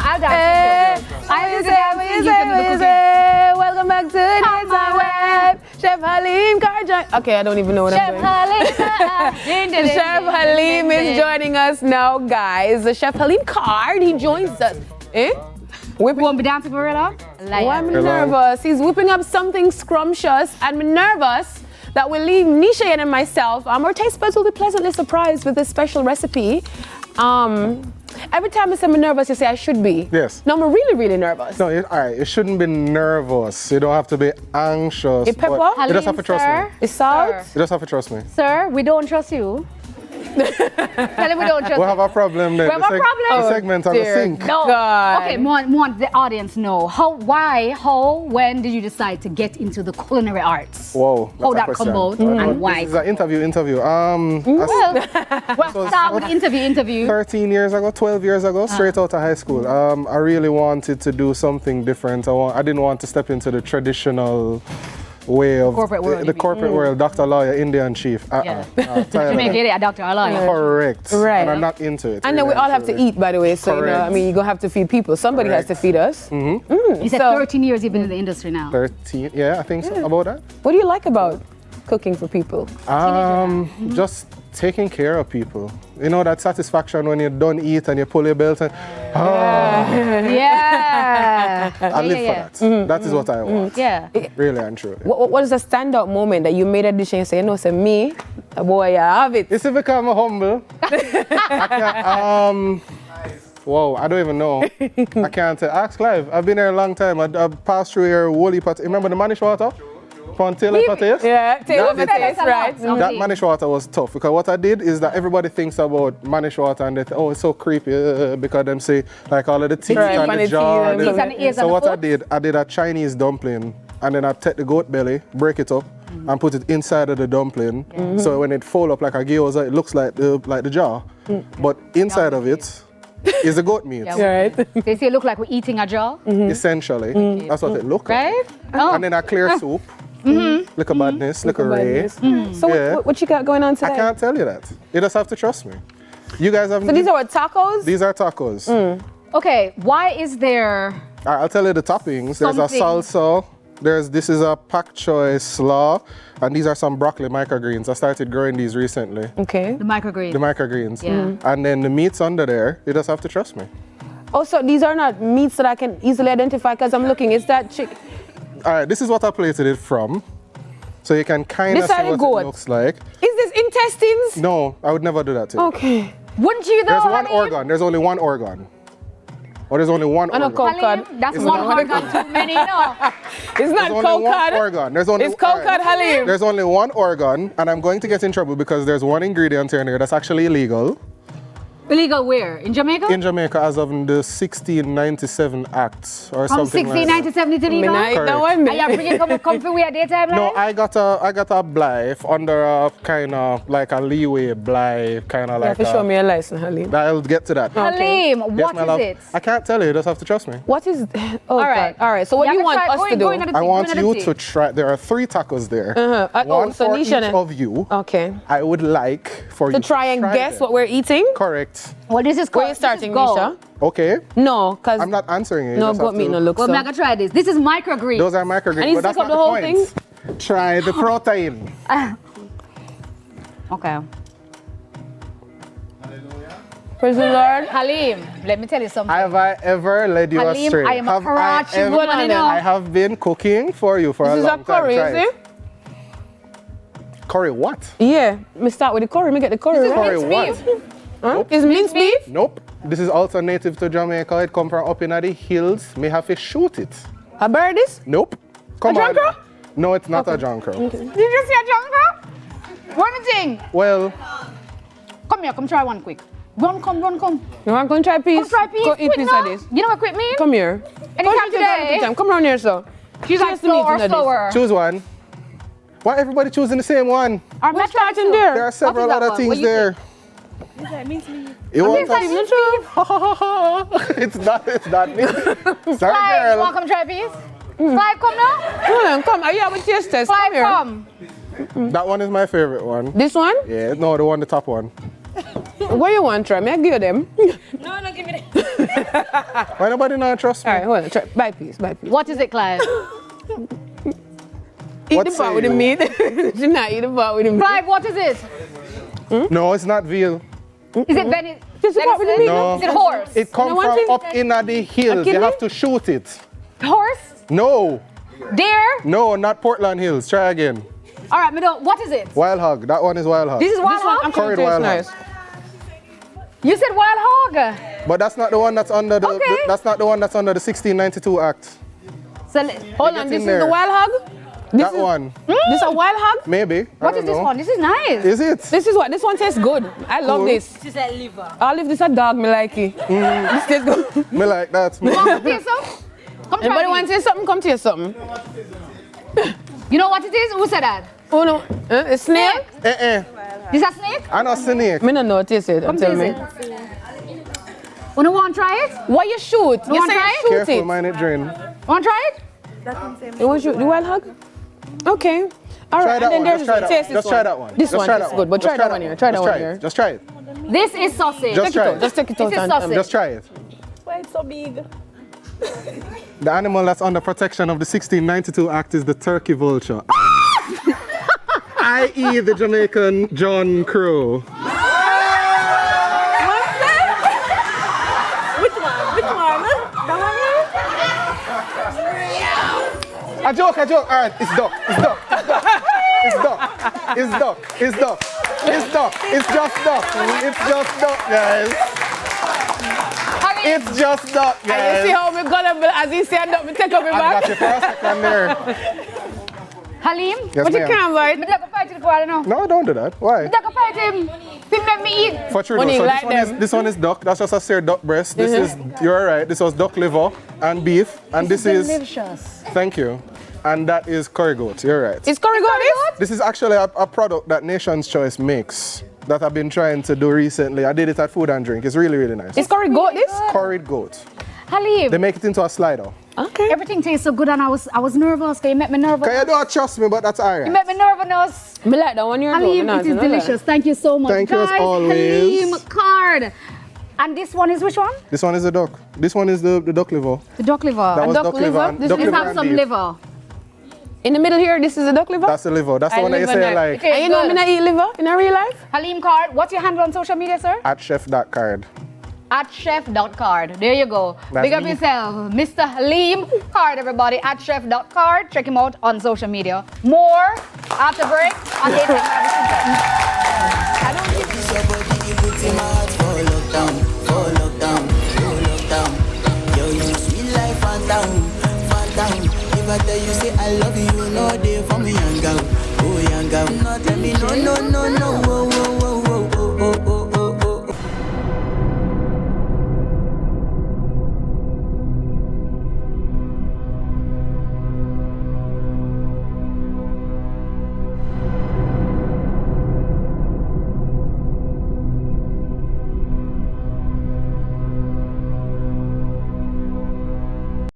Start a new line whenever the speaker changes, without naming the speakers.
I'll dance.
Welcome back to the web. Chef Haleem Card. Okay, I don't even know what I'm doing. Chef Haleem is joining us now, guys. The Chef Haleem Card, he joins us.
Won't be dancing for real?
I'm nervous. He's whipping up something scrumptious. I'm nervous that will leave Nisha and myself. Our taste buds will be pleasantly surprised with this special recipe. Every time I say I'm nervous, you say I should be.
Yes.
No, I'm really, really nervous.
No, all right, you shouldn't be nervous. You don't have to be anxious.
It's pepper?
You just have to trust me.
It's salt?
You just have to trust me.
Sir, we don't trust you. Tell him we don't trust
We'll have a problem then.
We have a problem?
The segment on the sink.
No.
God.
Okay, want the audience know. When did you decide to get into the culinary arts?
Whoa.
How that come about and why?
This is an interview.
Start with interview.
13 years ago, 12 years ago, straight out of high school. I really wanted to do something different. I didn't want to step into the traditional way of
corporate world,
the corporate world, doctor, lawyer, Indian chief.
Jamaica, a doctor, a lawyer.
Correct.
Right.
And I'm not into it.
And then we all have to eat, by the way. So,
Correct.
I mean, you're going to have to feed people. Somebody has to feed us.
You said 13 years you've been in the industry now.
13, yeah, I think so, about that.
What do you like about cooking for people?
Just taking care of people. You know that satisfaction when you're done eat and you pull your belt and I live for that. That is what I want.
Yeah.
Really and truly.
What is a standout moment that you made a dish and you say, you know, say me, boy, I have it.
It's because I'm humble. I can't, whoa, I don't even know. I can't tell. Ask Clive. I've been here a long time. I've passed through here, woolly pot. Remember the manish water? From tail of taste?
Yeah, tail of taste, right.
That manish water was tough because what I did is that everybody thinks about manish water and they think, oh, it's so creepy because them say like all of the teeth and the jaw. So what I did a Chinese dumpling and then I take the goat belly, break it up and put it inside of the dumpling. So when it fold up like a gyoza, it looks like the jaw. But inside of it is the goat meat.
Right.
They say it look like we're eating a jaw?
Essentially. That's what it looks like.
Right?
And then a clear soup. Look at badness, look at Ray.
So what you got going on today?
I can't tell you that. You just have to trust me. You guys have.
So these are what, tacos?
These are tacos.
Okay, why is there?
All right, I'll tell you the toppings. There's a salsa. This is a pak choy slaw, and these are some broccoli microgreens. I started growing these recently.
Okay.
The microgreens.
The microgreens.
Yeah.
And then the meat's under there. You just have to trust me.
Also, these are not meats that I can easily identify because I'm looking. Is that chicken?
All right, this is what I plated it from. So you can kind of see what it looks like.
Is this intestines?
No, I would never do that to you.
Okay.
Wouldn't you though?
There's one organ. There's only one organ. Or there's only one organ.
Haleem, that's one organ too many, no.
It's not cold cod.
Organ. There's only
it's cold cod, Haleem.
There's only one organ, and I'm going to get in trouble because there's one ingredient here in here that's actually illegal.
Illegal where? In Jamaica?
In Jamaica, as of the 1697 Act or something like that.
From 1697 to legal?
Are
you bringing come for we at daytime?
No, I got a blife under a kind of like a leeway blife, kind of like.
You have to show me a license, Haleem.
I'll get to that.
Haleem,
yes,
what is it?
I can't tell you. You just have to trust me.
What is? Oh,
all right.
God. All right. So what do you want us to do?
I want you to try. There are 3 tacos there. One for each of you.
Okay.
I would like for you
to try and guess what we're eating.
Correct.
Well, this is
where you starting, Nisha?
Okay.
No, because
I'm not answering it.
No, goat meat no look.
Well, I'm gonna try this. This is microgreens.
Those are microgreens.
And you stick up the whole thing.
Try the protein.
Okay.
Praise the Lord.
Haleem, let me tell you something.
Have I ever led you
Haleem,
astray?
I am a Karachi woman.
I have been cooking for you for a long time.
This is a curry, is it?
Curry what?
Yeah, me start with the curry. Me get the curry.
This is
curry
minced
what?
beef.
Huh? Nope. Is minced beef?
Nope. This is also native to Jamaica. It come from up in the hills. Me have to shoot it.
A bird is?
Nope. Come
on. John crow?
No, it's not a John crow.
Okay. Did you just see a John crow? One thing.
Well.
Come here. Come try one quick. Run, come.
You want to try piece?
Come try piece.
Go eat piece of this.
You know what quick mean?
Come here.
Anytime today.
Come around here, so.
She's like slow or slower.
Choose one. Why everybody choosing the same one?
We're starting there.
There are several other things there.
Is that minced meat?
You want
that minced beef?
It's not me. Sorry,
Fly,
girl.
you want to come try a piece? Fly, come now.
Come. Are you with taste test?
Fly, come.
That one is my favorite one.
This one?
Yeah, no, the top one.
What you want, try? May I give you them?
No, give me that.
Why nobody not trust me?
All right, hold on. Try. Bye, please. Bye, please.
What is it, Clive?
Eat
What
the
say
part with the
you?
meat. Should not eat the part with the meat.
Clive, what is it?
No, it's not veal.
Is it Benny?
Just the part with the meat.
No.
Is it horse?
It comes
No one
from
thing?
up in the hills. You
kidney?
have to shoot it.
Horse?
No,
Deer?
no, not Portland Hills. Try again.
All right, what is it?
Wild hog. That one is wild hog.
This is wild
This one,
hog?
I'm sure
Curried
it tastes
wild hog.
nice.
You said wild hog.
But that's not the one that's under the.
Okay.
That's not the one that's under the 1692 Act.
So,
Hold
Get
on,
in
this is
there.
the wild hog?
That one.
This is a wild hog?
Maybe. I
what
don't
is this
know.
one? This is nice.
Is it?
This is what? This one tastes good. I love
Cool.
this.
She's like liver.
I'll leave this a dog, me like it. This tastes good.
Me like that.
You want to taste some? Come try
Anybody
this.
want to say something? Come taste something.
You know what it is? Who said that?
Oh no, a snake?
This a snake?
I know snake.
Me no know taste it.
Come
Tell
taste
me.
it. You want to try it?
Why you shoot? You
want
say
try
you
it?
shoot
Careful,
it.
mind it drain.
Want to try it?
You want to shoot the wild hog? Okay. All
Try
right.
that
And then
one.
there's
Just try that
taste
one.
this
Just try that one.
This
Just
one
try
tastes
that
good, but
Just
try that one here. Try that
Just
one
try
here.
it. Just try it.
This is sausage.
Just try it.
Just take it out
This is
and
sausage.
Just try it.
Why it's so big?
The animal that's under protection of the 1692 Act is the turkey vulture. I.e. the Jamaican John Crow.
Which one? Which one? That one?
A joke. All right, it's duck. It's duck. It's duck. It's duck. It's duck. It's duck. It's just duck. It's just duck, guys. It's just duck,
And you
guys.
see how me gullible as he said that me take up your
I got
back?
you for a second there.
Haleem?
Yes,
But you
ma'am.
can't bite.
Me take a fight him for I don't know.
No, don't do that. Why?
Me take a fight him. He make me eat.
For true,
When
though.
you
So
like
this one is duck. That's just a seared duck breast. This is, you're right. This was duck liver and beef. And this is,
delicious.
thank you. And that is curry goat. You're right.
Is curry good?
This is actually a product that Nation's Choice makes that I've been trying to do recently. I did it at Food and Drink. It's really, really nice.
Is curry goat this?
Curried goat.
Haleem,
They make it into a slider.
Okay.
everything tastes so good and I was nervous. You make me nervous.
Okay, you don't trust me, but that's all
You
right.
make me nervous.
Me like that one you're doing.
Haleem, it is delicious. Thank you so much.
Thank you as
Guys,
always.
Haleem Card. And this one is which one?
This one is the duck. This one is the duck liver.
The duck liver.
That was
duck
duck liver.
liver?
And
This
duck
is
Let's
liver
have
and
some
beef.
liver.
In the middle here, this is a duck liver?
That's the liver. That's the one that you
liver
say
now.
like
Okay.
And you know
good.
me not eat liver in a real life?
Haleem Card. What's your handle on social media, sir?
at chef.card.
At chef.card. There you go.
That's
Big up
me.
yourself. Mr. Haleem Card, everybody. At chef.card. Check him out on social media. More after break on Daytime
If I tell you say I love you, no day for me, young girl. Oh, young girl. No, tell me no, no, no.